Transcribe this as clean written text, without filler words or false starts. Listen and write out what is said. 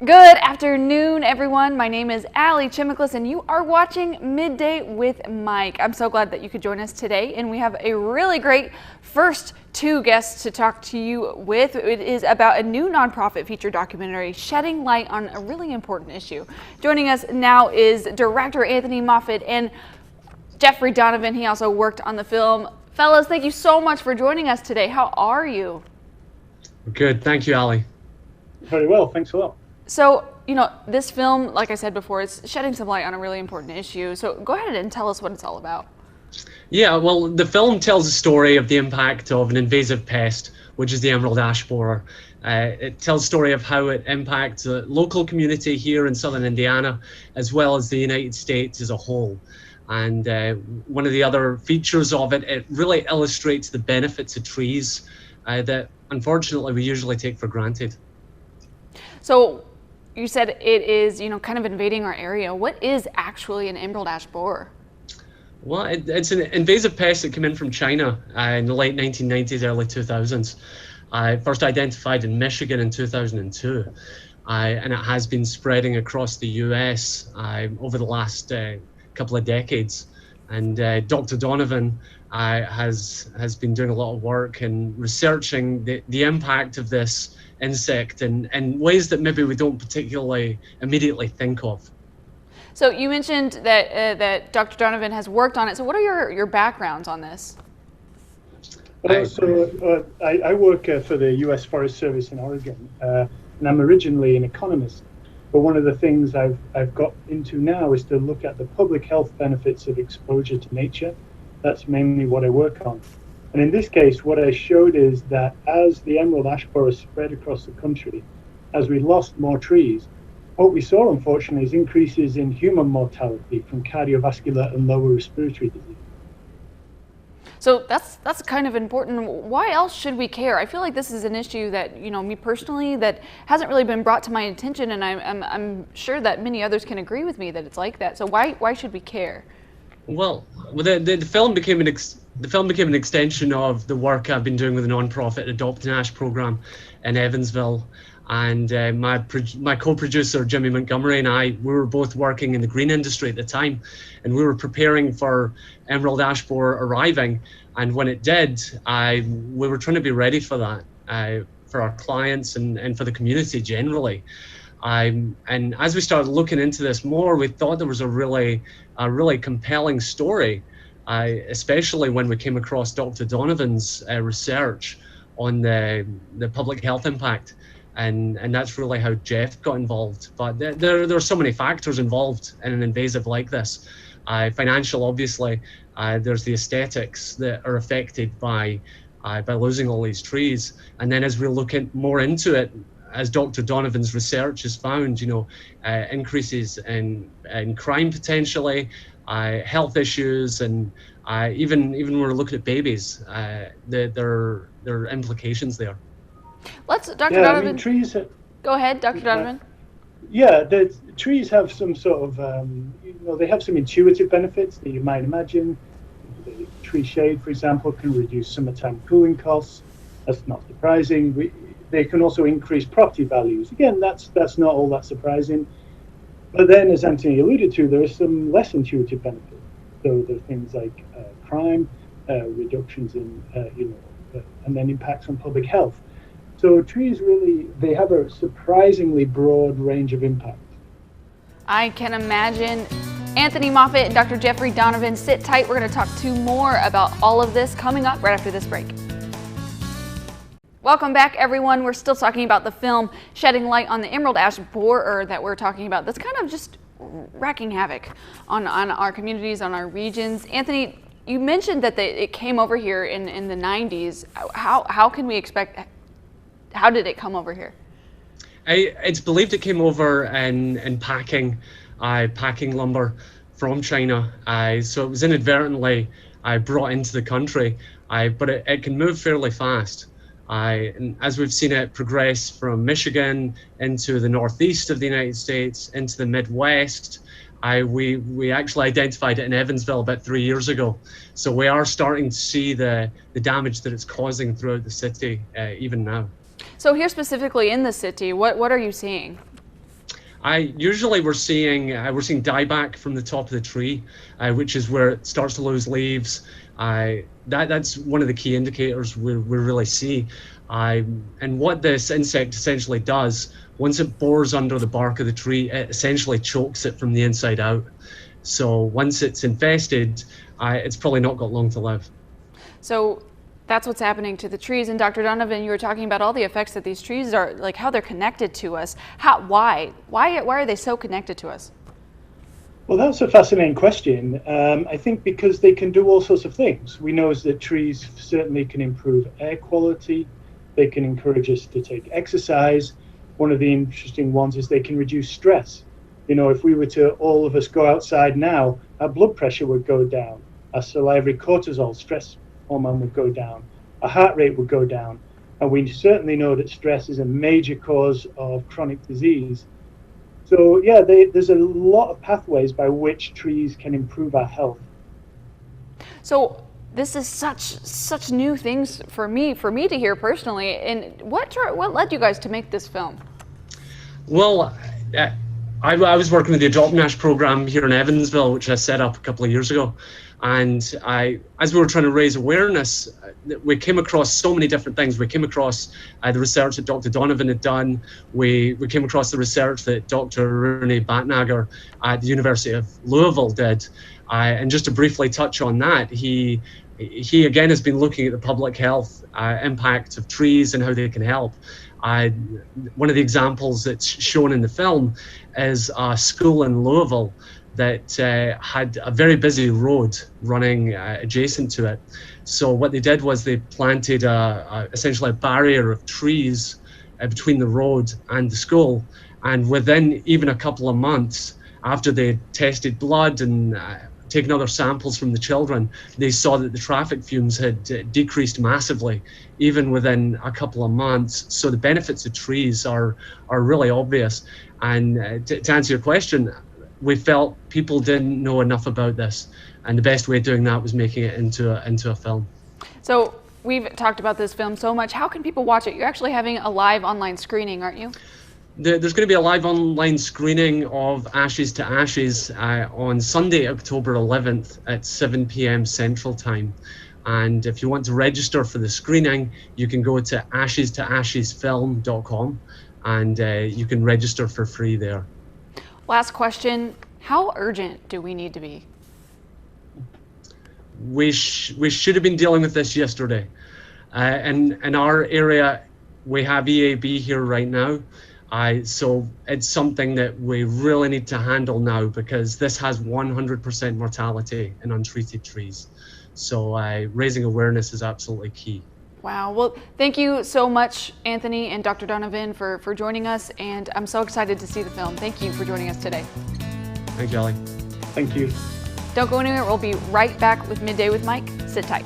Good afternoon, everyone. My name is Allie Chimiclis, and you are watching Midday with Mike. I'm so glad that you could join us today, and we have a really great first two guests to talk to you with. It is about a new nonprofit feature documentary shedding light on a really important issue. Joining us now is director Anthony Moffat and Jeffrey Donovan. He also worked on the film. Fellas, thank you so much for joining us today. How are you? Good, thank you, Allie. Very well, thanks a lot. So, this film, like I said before, it's shedding some light on a really important issue. So go ahead and tell us what it's all about. Yeah, well, the film tells the story of the impact of an invasive pest, which is the emerald ash borer. It tells the story of how it impacts the local community here in southern Indiana, as well as the United States as a whole. And one of the other features of it, it really illustrates the benefits of trees that unfortunately we usually take for granted. So you said it is, kind of invading our area. What is actually an emerald ash borer? Well, it's an invasive pest that came in from China in the late 1990s, early 2000s. First identified in Michigan in 2002. And it has been spreading across the US over the last couple of decades. And Dr. Donovan has been doing a lot of work in researching the impact of this insect in ways that maybe we don't particularly immediately think of. So you mentioned that Dr. Donovan has worked on it. So what are your backgrounds on this? I work for the U.S. Forest Service in Oregon, and I'm originally an economist. But one of the things I've got into now is to look at the public health benefits of exposure to nature. That's mainly what I work on. And in this case, what I showed is that as the emerald ash borer spread across the country, as we lost more trees, what we saw, unfortunately, is increases in human mortality from cardiovascular and lower respiratory disease. So that's kind of important. Why else should we care? I feel like this is an issue that, me personally, that hasn't really been brought to my attention, and I'm sure that many others can agree with me that it's like that. So why should we care? Well, the film became an extension of the work I've been doing with the nonprofit Adopt an Ash program in Evansville, and my co-producer Jimmy Montgomery and I, we were both working in the green industry at the time, and we were preparing for emerald ash borer arriving. And when it did, we were trying to be ready for that, for our clients and for the community generally. And as we started looking into this more, we thought there was a really compelling story, especially when we came across Dr. Donovan's research on the public health impact. And that's really how Jeff got involved. But there are so many factors involved in an invasive like this. Financial, obviously. There's the aesthetics that are affected by losing all these trees. And then as we look more into it, as Dr. Donovan's research has found, increases in crime potentially, health issues, and even when we're looking at babies, there are implications there. Dr. Donovan. Trees. Go ahead, Dr. Donovan. The trees have some sort of, they have some intuitive benefits that you might imagine. The tree shade, for example, can reduce summertime cooling costs. That's not surprising. They can also increase property values. Again, that's not all that surprising. But then, as Anthony alluded to, there are some less intuitive benefits. So there are things like crime, reductions in, and then impacts on public health. So trees they have a surprisingly broad range of impact. I can imagine. Anthony Moffat and Dr. Jeffrey Donovan, sit tight. We're going to talk more about all of this coming up right after this break. Welcome back, everyone. We're still talking about the film shedding light on the emerald ash borer that we're talking about. That's kind of just wreaking havoc on our communities, on our regions. Anthony, you mentioned that it came over here in the 90s. How can we expect? How did it come over here? It's believed it came over in packing lumber from China. So it was inadvertently brought into the country, but it can move fairly fast. And as we've seen it progress from Michigan into the northeast of the United States, into the Midwest, we actually identified it in Evansville about 3 years ago. So we are starting to see the damage that it's causing throughout the city even now. So here specifically in the city, what are you seeing? Usually we're seeing dieback from the top of the tree, which is where it starts to lose leaves. That's one of the key indicators we really see. And what this insect essentially does, once it bores under the bark of the tree, it essentially chokes it from the inside out. So once it's infested, it's probably not got long to live. So that's what's happening to the trees. And Dr. Donovan, you were talking about all the effects that these trees are, like how they're connected to us. Why are they so connected to us? Well, that's a fascinating question. I think because they can do all sorts of things. We know that trees certainly can improve air quality. They can encourage us to take exercise. One of the interesting ones is they can reduce stress. You know, if we were to all of us go outside now, our blood pressure would go down. Our salivary cortisol, stress hormone, would go down. Our heart rate would go down. And we certainly know that stress is a major cause of chronic disease. So yeah, there's a lot of pathways by which trees can improve our health. So this is such new things for me to hear personally. And what led you guys to make this film? Well, I was working with the Adopt Nash program here in Evansville, which I set up a couple of years ago. And as we were trying to raise awareness, we came across so many different things. We came across the research that Dr. Donovan had done. We came across the research that Dr. Rooney Batnager at the University of Louisville did. And just to briefly touch on that, he again has been looking at the public health impact of trees and how they can help. One of the examples that's shown in the film is a school in Louisville that had a very busy road running adjacent to it. So what they did was they planted essentially a barrier of trees between the road and the school. And within even a couple of months, after they tested blood and taken other samples from the children, they saw that the traffic fumes had decreased massively, even within a couple of months. So the benefits of trees are really obvious. And to answer your question, we felt people didn't know enough about this, and the best way of doing that was making it into a film. So we've talked about this film so much. How can people watch it? You're actually having a live online screening, aren't you? There's going to be a live online screening of Ashes to Ashes on Sunday, October 11th at 7 p.m. Central Time. And if you want to register for the screening, you can go to ashestoashesfilm.com and you can register for free there. Last question, how urgent do we need to be? We should have been dealing with this yesterday. In our area, we have EAB here right now. So it's something that we really need to handle now, because this has 100% mortality in untreated trees. So raising awareness is absolutely key. Wow. Well, thank you so much, Anthony and Dr. Donovan, for joining us. And I'm so excited to see the film. Thank you for joining us today. Thank you, Ellie. Thank you. Don't go anywhere. We'll be right back with Midday with Mike. Sit tight.